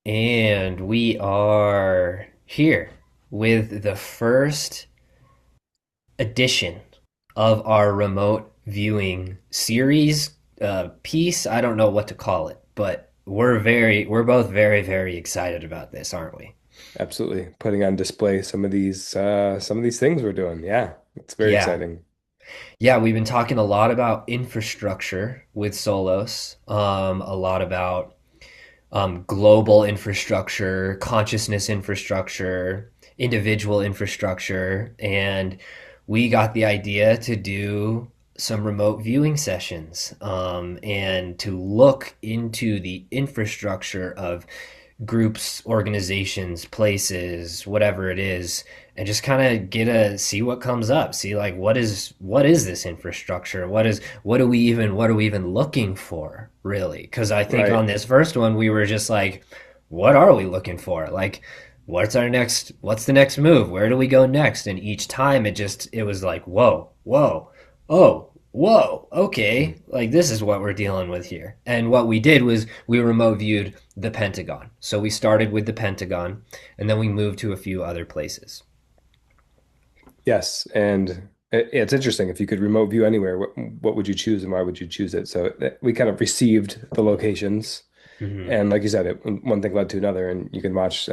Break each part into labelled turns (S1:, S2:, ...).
S1: And we are here with the first edition of our remote viewing series piece. I don't know what to call it, but we're both very excited about this, aren't we?
S2: Absolutely. Putting on display some of these things we're doing. Yeah, it's very
S1: Yeah.
S2: exciting.
S1: Yeah, we've been talking a lot about infrastructure with Solos, a lot about global infrastructure, consciousness infrastructure, individual infrastructure, and we got the idea to do some remote viewing sessions and to look into the infrastructure of groups, organizations, places, whatever it is, and just kind of get a see what comes up. See like what is this infrastructure? What are we even looking for, really? Because I think on
S2: Right.
S1: this first one we were just like, what are we looking for? Like what's the next move? Where do we go next? And each time it was like, whoa, oh, whoa, okay, like this is what we're dealing with here. And what we did was we remote viewed the Pentagon. So we started with the Pentagon and then we moved to a few other places.
S2: Yes, and it's interesting. If you could remote view anywhere, what would you choose and why would you choose it? So we kind of received the locations,
S1: Hmm.
S2: and like you said, one thing led to another, and you can watch.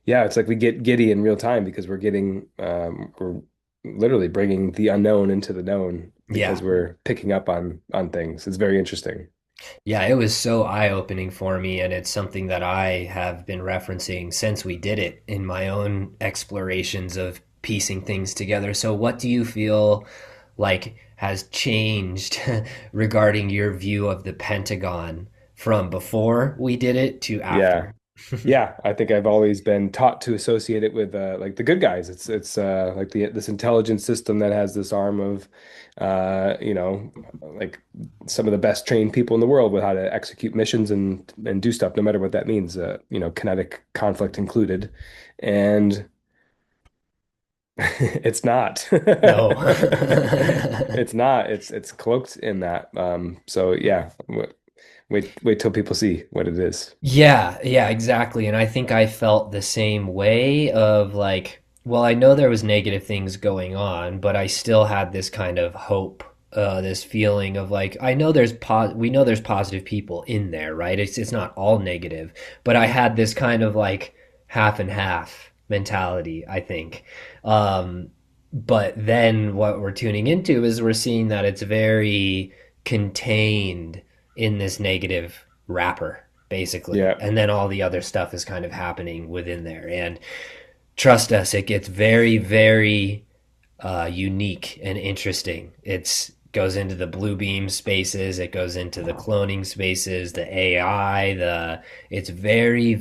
S2: Yeah, it's like we get giddy in real time because we're literally bringing the unknown into the known because
S1: Yeah.
S2: we're picking up on things. It's very interesting.
S1: Yeah, it was so eye-opening for me, and it's something that I have been referencing since we did it in my own explorations of piecing things together. So, what do you feel like has changed regarding your view of the Pentagon from before we did it to
S2: Yeah.
S1: after?
S2: Yeah, I think I've always been taught to associate it with like the good guys. It's like the this intelligence system that has this arm of like some of the best trained people in the world with how to execute missions and do stuff, no matter what that means. Kinetic conflict included, and it's not.
S1: No.
S2: It's not. It's cloaked in that. So yeah, wait till people see what it is.
S1: Yeah, exactly. And I think I felt the same way of like, well, I know there was negative things going on, but I still had this kind of hope, this feeling of like, I know we know there's positive people in there, right? It's not all negative, but I had this kind of like half and half mentality, I think. Um, but then what we're tuning into is we're seeing that it's very contained in this negative wrapper, basically.
S2: Yeah.
S1: And then all the other stuff is kind of happening within there. And trust us, it gets very unique and interesting. It's goes into the blue beam spaces, it goes into the cloning spaces, the AI, the it's very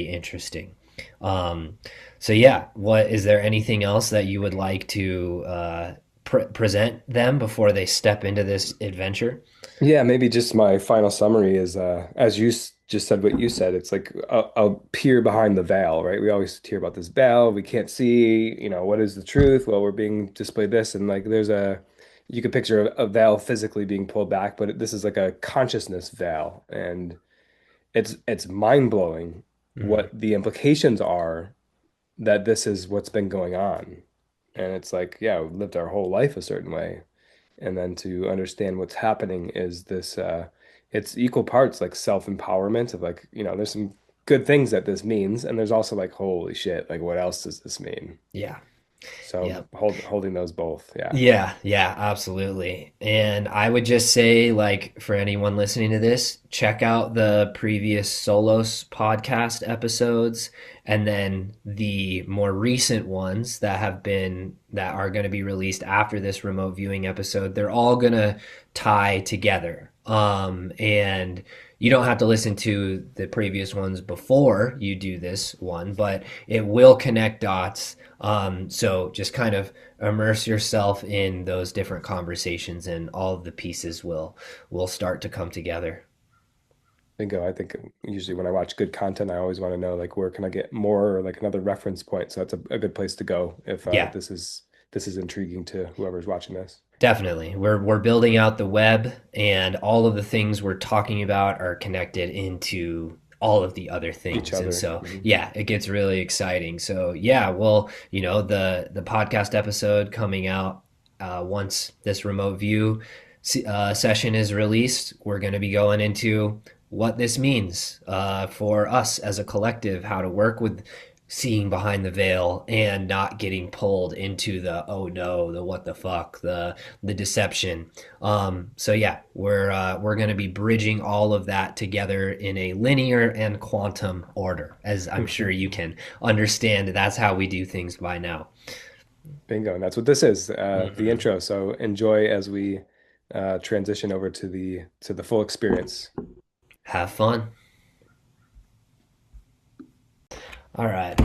S1: interesting. Um, so yeah, what is there anything else that you would like to present them before they step into this adventure?
S2: Yeah, maybe just my final summary is as you just said what you said, it's like a peer behind the veil, right? We always hear about this veil, we can't see, what is the truth? Well, we're being displayed this, and like you could picture a veil physically being pulled back, but this is like a consciousness veil, and it's mind-blowing
S1: Mm,
S2: what the implications are that this is what's been going on. And it's like, yeah, we lived our whole life a certain way. And then to understand what's happening is this it's equal parts like self-empowerment of like, there's some good things that this means, and there's also like, holy shit, like what else does this mean?
S1: yeah.
S2: So
S1: Yeah.
S2: holding those both, yeah.
S1: Yeah, absolutely. And I would just say, like, for anyone listening to this, check out the previous Solos podcast episodes and then the more recent ones that are going to be released after this remote viewing episode. They're all going to tie together. And you don't have to listen to the previous ones before you do this one, but it will connect dots. So just kind of immerse yourself in those different conversations and all of the pieces will start to come together.
S2: Bingo. I think usually when I watch good content, I always want to know like where can I get more or like another reference point. So that's a good place to go if
S1: Yeah,
S2: this is intriguing to whoever's watching this.
S1: definitely. We're building out the web, and all of the things we're talking about are connected into all of the other
S2: Each
S1: things. And
S2: other.
S1: so, yeah, it gets really exciting. So, yeah, well, the podcast episode coming out once this remote view session is released, we're going to be going into what this means for us as a collective, how to work with seeing behind the veil and not getting pulled into the oh no, the what the fuck, the deception. So yeah, we're going to be bridging all of that together in a linear and quantum order, as I'm sure you can understand. That's how we do things by now.
S2: Bingo. And that's what this is, the
S1: Hmm.
S2: intro. So enjoy as we transition over to the full experience.
S1: Have fun. All right.